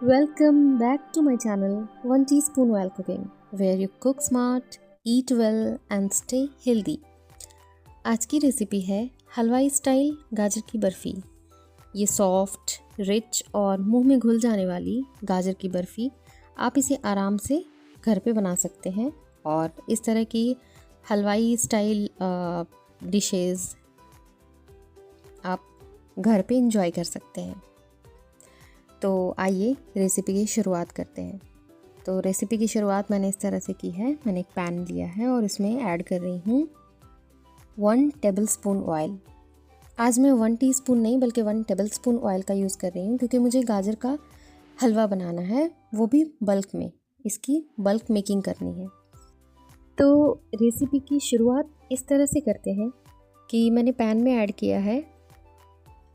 Welcome back to my channel One Teaspoon While Cooking, where you cook smart, eat well and stay healthy. आज की recipe है हलवाई style गाजर की बर्फ़ी। ये सॉफ्ट, रिच और मुंह में घुल जाने वाली गाजर की बर्फ़ी आप इसे आराम से घर पे बना सकते हैं और इस तरह की हलवाई स्टाइल डिशेज़ आप घर पे इंजॉय कर सकते हैं। तो आइए रेसिपी की शुरुआत करते हैं। तो रेसिपी की शुरुआत मैंने इस तरह से की है। मैंने एक पैन लिया है और इसमें ऐड कर रही हूँ 1 टेबलस्पून ऑयल। आज मैं 1 टीस्पून नहीं बल्कि 1 टेबलस्पून ऑयल का यूज़ कर रही हूँ क्योंकि मुझे गाजर का हलवा बनाना है, वो भी बल्क में। इसकी बल्क मेकिंग करनी है। तो रेसिपी की शुरुआत इस तरह से करते हैं कि मैंने पैन में ऐड किया है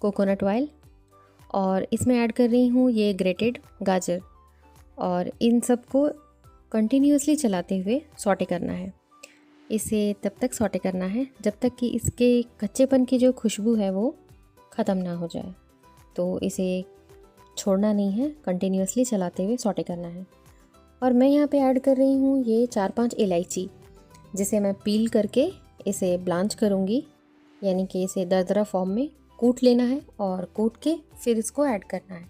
कोकोनट ऑयल और इसमें ऐड कर रही हूँ ये ग्रेटेड गाजर और इन सबको कंटिन्यूअसली चलाते हुए सॉटे करना है। इसे तब तक सॉटे करना है जब तक कि इसके कच्चेपन की जो खुशबू है वो ख़त्म ना हो जाए। तो इसे छोड़ना नहीं है, कंटिन्यूअसली चलाते हुए सॉटे करना है। और मैं यहाँ पे ऐड कर रही हूँ ये 4-5 इलायची, जिसे मैं पील करके इसे ब्लांच करूँगी, यानी कि इसे दरदरा फॉर्म में कूट लेना है और कूट के फिर इसको ऐड करना है।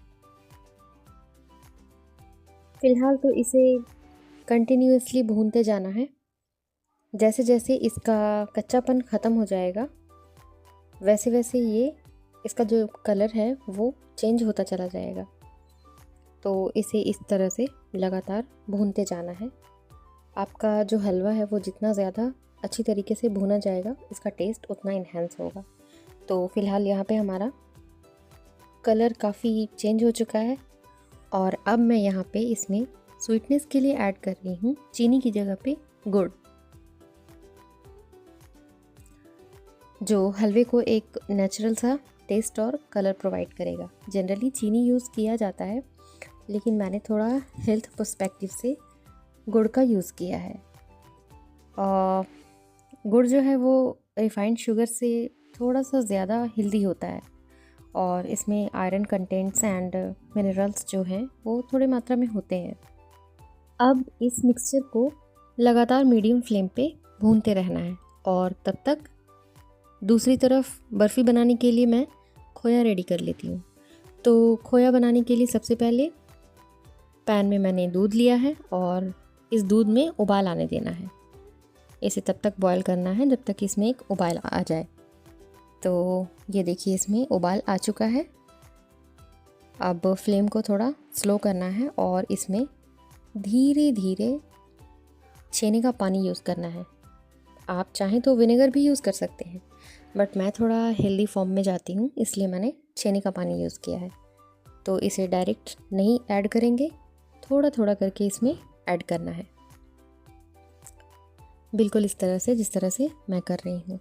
फ़िलहाल तो इसे कंटिन्यूअसली भूनते जाना है। जैसे जैसे इसका कच्चापन ख़त्म हो जाएगा वैसे वैसे ये इसका जो कलर है वो चेंज होता चला जाएगा। तो इसे इस तरह से लगातार भूनते जाना है। आपका जो हलवा है वो जितना ज़्यादा अच्छी तरीके से भुना जाएगा इसका टेस्ट उतना इन्हेंस होगा। तो फ़िलहाल यहाँ पे हमारा कलर काफ़ी चेंज हो चुका है और अब मैं यहाँ पे इसमें स्वीटनेस के लिए ऐड कर रही हूँ चीनी की जगह पे गुड़, जो हलवे को एक नेचुरल सा टेस्ट और कलर प्रोवाइड करेगा। जनरली चीनी यूज़ किया जाता है लेकिन मैंने थोड़ा हेल्थ पर्सपेक्टिव से गुड़ का यूज़ किया है। और गुड़ जो है वो रिफाइंड शुगर से थोड़ा सा ज़्यादा हेल्दी होता है और इसमें आयरन कंटेंट्स एंड मिनरल्स जो हैं वो थोड़े मात्रा में होते हैं। अब इस मिक्सचर को लगातार मीडियम फ्लेम पे भूनते रहना है और तब तक दूसरी तरफ बर्फ़ी बनाने के लिए मैं खोया रेडी कर लेती हूँ। तो खोया बनाने के लिए सबसे पहले पैन में मैंने दूध लिया है और इस दूध में उबाल आने देना है। इसे तब तक बॉईल करना है जब तक इसमें एक उबाल आ जाए। तो ये देखिए इसमें उबाल आ चुका है। अब फ्लेम को थोड़ा स्लो करना है और इसमें धीरे धीरे छेने का पानी यूज़ करना है। आप चाहें तो विनेगर भी यूज़ कर सकते हैं बट मैं थोड़ा हेल्दी फॉर्म में जाती हूँ इसलिए मैंने छेने का पानी यूज़ किया है। तो इसे डायरेक्ट नहीं ऐड करेंगे, थोड़ा थोड़ा करके इसमें ऐड करना है, बिल्कुल इस तरह से जिस तरह से मैं कर रही हूँ।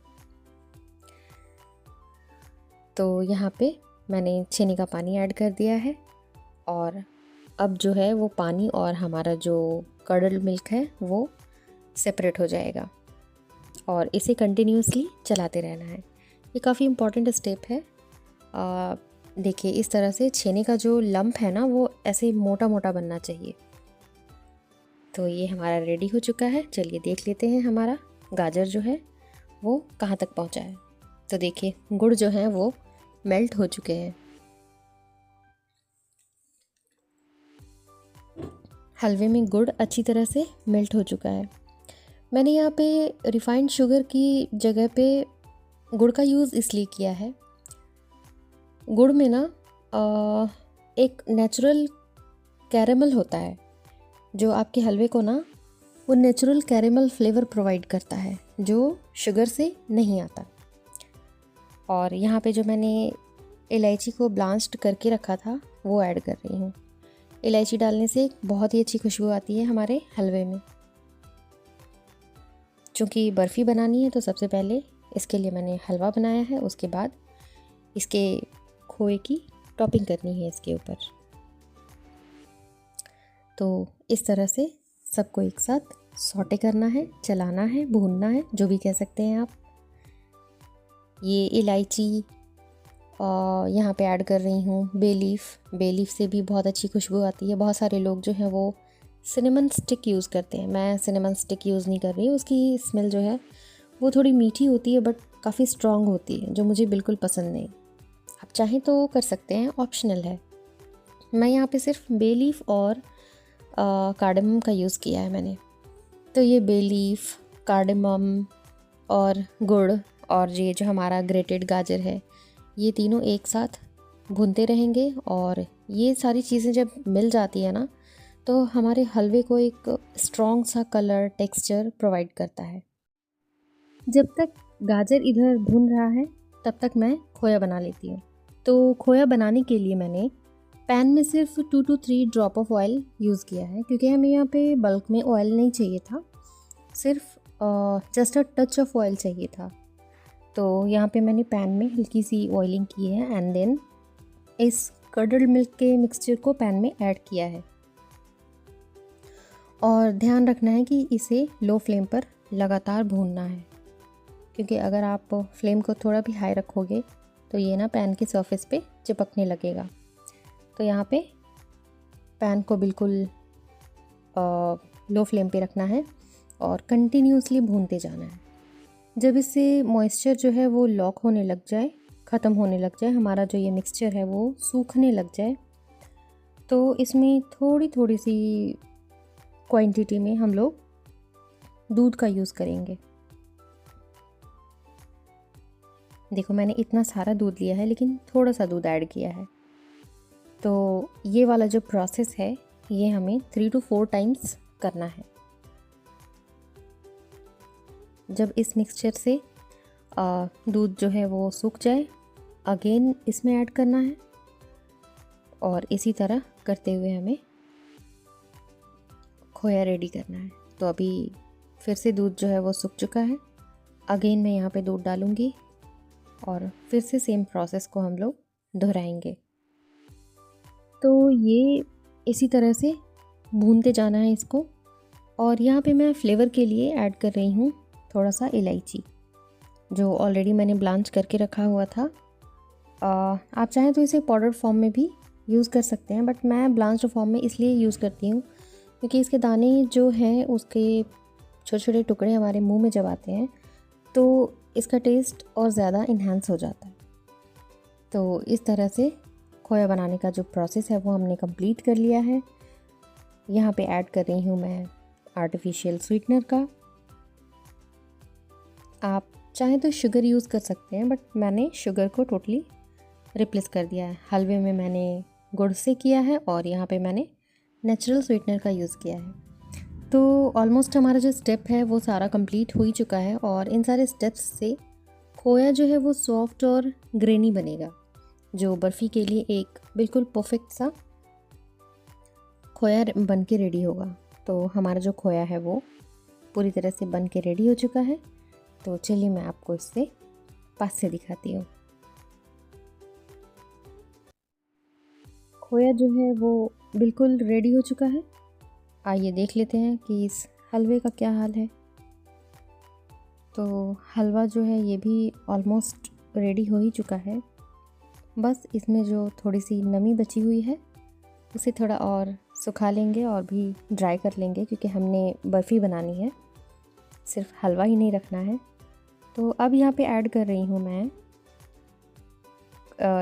तो यहाँ पे मैंने छेने का पानी ऐड कर दिया है और अब जो है वो पानी और हमारा जो कर्डल्ड मिल्क है वो सेपरेट हो जाएगा और इसे कंटिन्यूअसली चलाते रहना है। ये काफ़ी इम्पॉर्टेंट स्टेप है। देखिए इस तरह से छेने का जो लंप है ना वो ऐसे मोटा मोटा बनना चाहिए। तो ये हमारा रेडी हो चुका है। चलिए देख लेते हैं हमारा गाजर जो है वो कहाँ तक पहुँचा है। तो देखिए गुड़ जो है वो मेल्ट हो चुके हैं। हलवे में गुड़ अच्छी तरह से मेल्ट हो चुका है। मैंने यहाँ पे रिफाइंड शुगर की जगह पे गुड़ का यूज़ इसलिए किया है, गुड़ में ना एक नेचुरल कैरेमल होता है जो आपके हलवे को ना वो नेचुरल कैरेमल फ्लेवर प्रोवाइड करता है जो शुगर से नहीं आता। और यहाँ पे जो मैंने इलायची को ब्लांच्ड करके रखा था वो ऐड कर रही हूँ। इलायची डालने से बहुत ही अच्छी खुशबू आती है हमारे हलवे में। चूँकि बर्फ़ी बनानी है तो सबसे पहले इसके लिए मैंने हलवा बनाया है, उसके बाद इसके खोए की टॉपिंग करनी है इसके ऊपर। तो इस तरह से सबको एक साथ सॉटे करना है, चलाना है, भूनना है, जो भी कह सकते हैं आप। ये इलायची और यहाँ पे ऐड कर रही हूँ बे लीफ से भी बहुत अच्छी खुशबू आती है। बहुत सारे लोग जो हैं वो सिनेमन स्टिक यूज़ करते हैं, मैं सिनेमन स्टिक यूज़ नहीं कर रही। उसकी स्मेल जो है वो थोड़ी मीठी होती है बट काफ़ी स्ट्रॉन्ग होती है, जो मुझे बिल्कुल पसंद नहीं। आप चाहें तो कर सकते हैं, ऑप्शनल है। मैं यहाँ पे सिर्फ बे लीफ और कार्डेमम का यूज़ किया है मैंने। तो ये बे लीफ, कार्डेमम और गुड़ और ये जो हमारा ग्रेटेड गाजर है, ये तीनों एक साथ भूनते रहेंगे। और ये सारी चीज़ें जब मिल जाती है ना, तो हमारे हलवे को एक स्ट्रॉन्ग सा कलर, टेक्सचर प्रोवाइड करता है। जब तक गाजर इधर भून रहा है तब तक मैं खोया बना लेती हूँ। तो खोया बनाने के लिए मैंने पैन में सिर्फ 2 to 3 drop of oil use किया है, क्योंकि हमें यहाँ पे बल्क में ऑयल नहीं चाहिए था, सिर्फ just a touch of oil चाहिए था। तो यहाँ पे मैंने पैन में हल्की सी ऑयलिंग की है एंड देन इस कर्डल्ड मिल्क के मिक्सचर को पैन में ऐड किया है। और ध्यान रखना है कि इसे लो फ्लेम पर लगातार भूनना है, क्योंकि अगर आप फ्लेम को थोड़ा भी हाई रखोगे तो ये ना पैन के सरफेस पे चिपकने लगेगा। तो यहाँ पे पैन को बिल्कुल लो फ्लेम पे रखना है और कंटिन्यूसली भूनते जाना है। जब इससे मॉइस्चर जो है वो लॉक होने लग जाए, ख़त्म होने लग जाए, हमारा जो ये मिक्सचर है वो सूखने लग जाए, तो इसमें थोड़ी थोड़ी सी क्वांटिटी में हम लोग दूध का यूज़ करेंगे। देखो मैंने इतना सारा दूध लिया है लेकिन थोड़ा सा दूध ऐड किया है। तो ये वाला जो प्रोसेस है ये हमें 3 to 4 टाइम्स करना है। जब इस मिक्सचर से दूध जो है वो सूख जाए, अगेन इसमें ऐड करना है और इसी तरह करते हुए हमें खोया रेडी करना है। तो अभी फिर से दूध जो है वो सूख चुका है, अगेन मैं यहाँ पे दूध डालूँगी और फिर से सेम प्रोसेस को हम लोग दोहराएंगे। तो ये इसी तरह से भूनते जाना है इसको। और यहाँ पे मैं फ्लेवर के लिए ऐड कर रही हूँ थोड़ा सा इलायची, जो ऑलरेडी मैंने ब्लांच करके रखा हुआ था। आप चाहें तो इसे पाउडर फॉर्म में भी यूज़ कर सकते हैं, बट मैं ब्लांच्ड फॉर्म में इसलिए यूज़ करती हूँ क्योंकि इसके दाने जो हैं उसके छोटे छोटे टुकड़े हमारे मुंह में जब आते हैं तो इसका टेस्ट और ज़्यादा इन्हांस हो जाता है। तो इस तरह से खोया बनाने का जो प्रोसेस है वो हमने कंप्लीट कर लिया है। यहाँ पे ऐड कर रही हूँ मैं आर्टिफिशियल स्वीटनर का। आप चाहें तो शुगर यूज़ कर सकते हैं, बट मैंने शुगर को टोटली रिप्लेस कर दिया है। हलवे में मैंने गुड़ से किया है और यहाँ पे मैंने नेचुरल स्वीटनर का यूज़ किया है। तो ऑलमोस्ट हमारा जो स्टेप है वो सारा कंप्लीट हो ही चुका है और इन सारे स्टेप्स से खोया जो है वो सॉफ्ट और ग्रेनी बनेगा, जो बर्फ़ी के लिए एक बिल्कुल परफेक्ट सा खोया बन के रेडी होगा। तो हमारा जो खोया है वो पूरी तरह से बन के रेडी हो चुका है। तो चलिए मैं आपको इससे पास से दिखाती हूँ। खोया जो है वो बिल्कुल रेडी हो चुका है। आइए देख लेते हैं कि इस हलवे का क्या हाल है। तो हलवा जो है ये भी ऑलमोस्ट रेडी हो ही चुका है। बस इसमें जो थोड़ी सी नमी बची हुई है उसे थोड़ा और सुखा लेंगे और भी ड्राई कर लेंगे, क्योंकि हमने बर्फ़ी बनानी है, सिर्फ हलवा ही नहीं रखना है। तो अब यहाँ पे ऐड कर रही हूँ मैं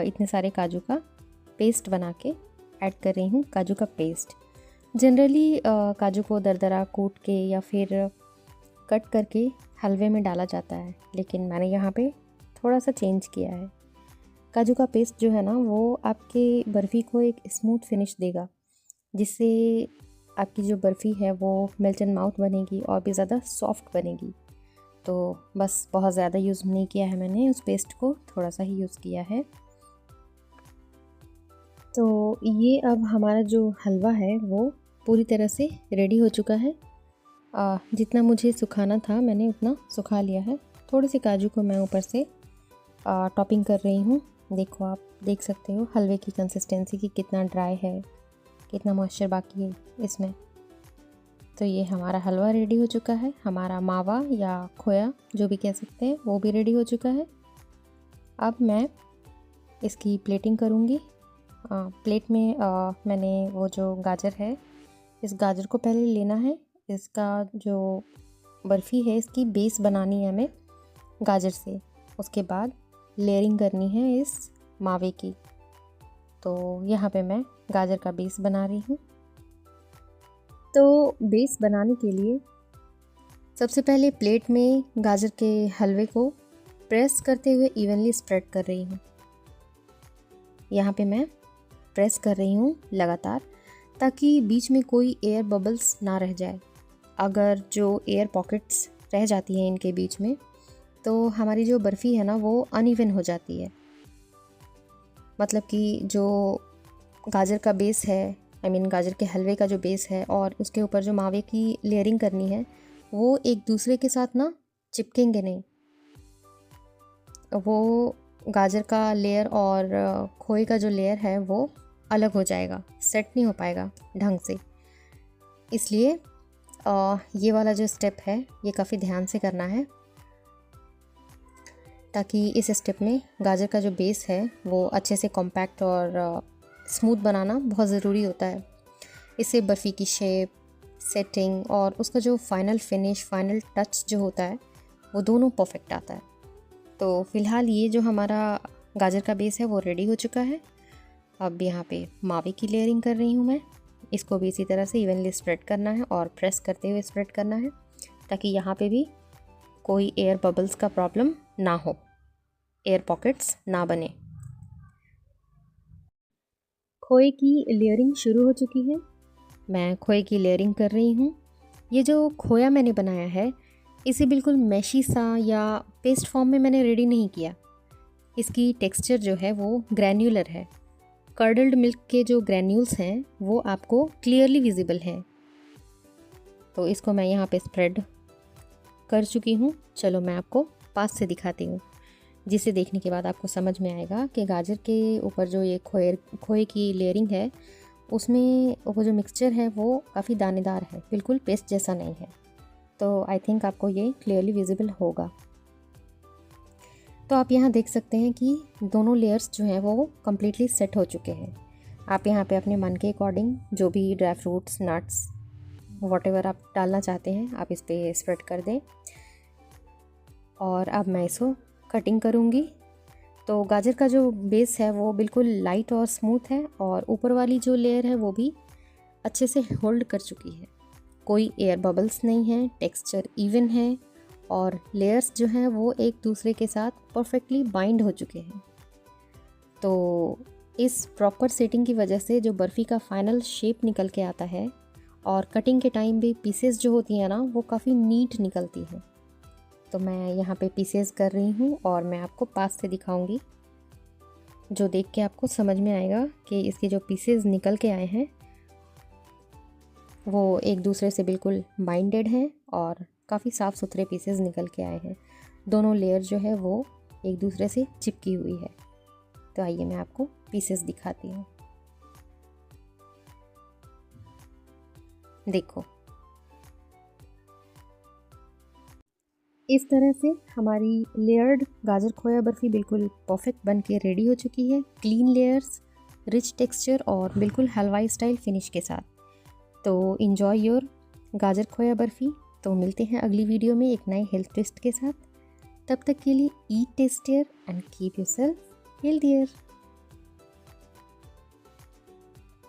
इतने सारे काजू का पेस्ट बना के ऐड कर रही हूँ। काजू का पेस्ट जनरली काजू को दरदरा कूट के या फिर कट करके हलवे में डाला जाता है, लेकिन मैंने यहाँ पे थोड़ा सा चेंज किया है। काजू का पेस्ट जो है ना वो आपके बर्फ़ी को एक स्मूथ फिनिश देगा, जिससे आपकी जो बर्फ़ी है वो मेल्ट इन माउथ बनेगी और भी ज़्यादा सॉफ्ट बनेगी। तो बस बहुत ज़्यादा यूज़ नहीं किया है मैंने उस पेस्ट को, थोड़ा सा ही यूज़ किया है। तो ये अब हमारा जो हलवा है वो पूरी तरह से रेडी हो चुका है। जितना मुझे सुखाना था मैंने उतना सुखा लिया है। थोड़े से काजू को मैं ऊपर से टॉपिंग कर रही हूँ। देखो आप देख सकते हो हलवे की कंसिस्टेंसी की कितना ड्राई है, कितना मॉइस्चर बाकी है इसमें। तो ये हमारा हलवा रेडी हो चुका है। हमारा मावा या खोया जो भी कह सकते हैं वो भी रेडी हो चुका है। अब मैं इसकी प्लेटिंग करूँगी। प्लेट में मैंने वो जो गाजर है, इस गाजर को पहले लेना है। इसका जो बर्फ़ी है इसकी बेस बनानी है हमें गाजर से। उसके बाद लेयरिंग करनी है इस मावे की। तो यहाँ पे मैं गाजर का बेस बना रही हूँ। तो बेस बनाने के लिए सबसे पहले प्लेट में गाजर के हलवे को प्रेस करते हुए इवनली स्प्रेड कर रही हूँ। यहाँ पे मैं प्रेस कर रही हूँ लगातार, ताकि बीच में कोई एयर बबल्स ना रह जाए। अगर जो एयर पॉकेट्स रह जाती हैं इनके बीच में, तो हमारी जो बर्फ़ी है ना वो अनइवन हो जाती है। मतलब कि जो गाजर का बेस है, गाजर के हलवे का जो बेस है और उसके ऊपर जो मावे की लेयरिंग करनी है, वो एक दूसरे के साथ ना चिपकेंगे नहीं। वो गाजर का लेयर और खोए का जो लेयर है वो अलग हो जाएगा, सेट नहीं हो पाएगा ढंग से। इसलिए ये वाला जो स्टेप है ये काफ़ी ध्यान से करना है, ताकि इस स्टेप में गाजर का जो बेस है वो अच्छे से कॉम्पैक्ट और स्मूथ बनाना बहुत ज़रूरी होता है। इससे बर्फ़ी की शेप, सेटिंग और उसका जो फाइनल फिनिश, फाइनल टच जो होता है वो दोनों परफेक्ट आता है। तो फ़िलहाल ये जो हमारा गाजर का बेस है वो रेडी हो चुका है। अब यहाँ पे मावे की लेयरिंग कर रही हूँ मैं। इसको भी इसी तरह से इवनली स्प्रेड करना है और प्रेस करते हुए स्प्रेड करना है, ताकि यहाँ पे भी कोई एयर बबल्स का प्रॉब्लम ना हो, एयर पॉकेट्स ना बने। खोए की लेयरिंग शुरू हो चुकी है। मैं खोए की लेयरिंग कर रही हूँ। ये जो खोया मैंने बनाया है इसे बिल्कुल मैशी सा या पेस्ट फॉर्म में मैंने रेडी नहीं किया। इसकी टेक्सचर जो है वो ग्रैन्युलर है। कर्डल्ड मिल्क के जो ग्रैन्यूल्स हैं वो आपको क्लियरली विजिबल हैं। तो इसको मैं यहाँ पे स्प्रेड कर चुकी हूँ। चलो मैं आपको पास से दिखाती हूँ, जिसे देखने के बाद आपको समझ में आएगा कि गाजर के ऊपर जो ये खोए की लेयरिंग है उसमें वो जो मिक्सचर है वो काफ़ी दानेदार है, बिल्कुल पेस्ट जैसा नहीं है। तो आई थिंक आपको ये क्लियरली विजिबल होगा। तो आप यहाँ देख सकते हैं कि दोनों लेयर्स जो हैं वो कम्प्लीटली सेट हो चुके हैं। आप यहाँ पे अपने मन के अकॉर्डिंग जो भी ड्राई फ्रूट्स, नट्स, वॉटेवर आप डालना चाहते हैं आप इस पर स्प्रेड कर दें। और अब मैं इसको कटिंग करूँगी। तो गाजर का जो बेस है वो बिल्कुल लाइट और स्मूथ है और ऊपर वाली जो लेयर है वो भी अच्छे से होल्ड कर चुकी है। कोई एयर बबल्स नहीं है, टेक्सचर इवन है और लेयर्स जो हैं वो एक दूसरे के साथ परफेक्टली बाइंड हो चुके हैं। तो इस प्रॉपर सेटिंग की वजह से जो बर्फ़ी का फाइनल शेप निकल के आता है और कटिंग के टाइम भी पीसेस जो होती हैं ना वो काफ़ी नीट निकलती हैं। तो मैं यहाँ पे पीसेस कर रही हूँ और मैं आपको पास से दिखाऊंगी, जो देख के आपको समझ में आएगा कि इसके जो पीसेस निकल के आए हैं वो एक दूसरे से बिल्कुल बाइंडेड हैं और काफ़ी साफ़ सुथरे पीसेस निकल के आए हैं। दोनों लेयर जो है वो एक दूसरे से चिपकी हुई है। तो आइए मैं आपको पीसेस दिखाती हूँ। देखो, इस तरह से हमारी लेयर्ड गाजर खोया बर्फ़ी बिल्कुल परफेक्ट बन के रेडी हो चुकी है। क्लीन लेयर्स, रिच टेक्सचर और बिल्कुल हलवाई स्टाइल फिनिश के साथ। तो इन्जॉय योर गाजर खोया बर्फ़ी। तो मिलते हैं अगली वीडियो में एक नए हेल्थ ट्विस्ट के साथ। तब तक के लिए eat tastier and keep yourself healthier.